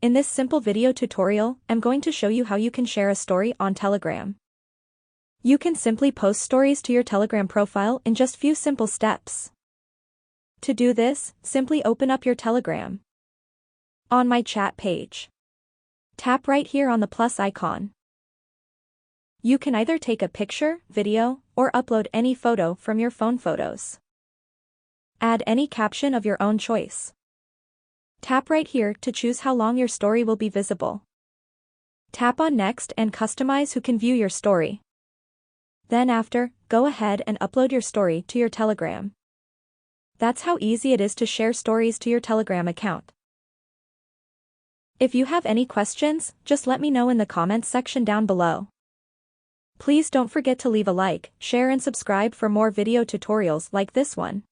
In this simple video tutorial, I'm going to show you how you can share a story on Telegram. You can simply post stories to your Telegram profile in just few simple steps. To do this, simply open up your Telegram. On my chat page, tap right here on the plus icon. You can either take a picture, video, or upload any photo from your phone photos. Add any caption of your own choice. Tap right here to choose how long your story will be visible. Tap on Next and customize who can view your story. Then after, go ahead and upload your story to your Telegram. That's how easy it is to share stories to your Telegram account. If you have any questions, just let me know in the comments section down below. Please don't forget to leave a like, share and subscribe for more video tutorials like this one.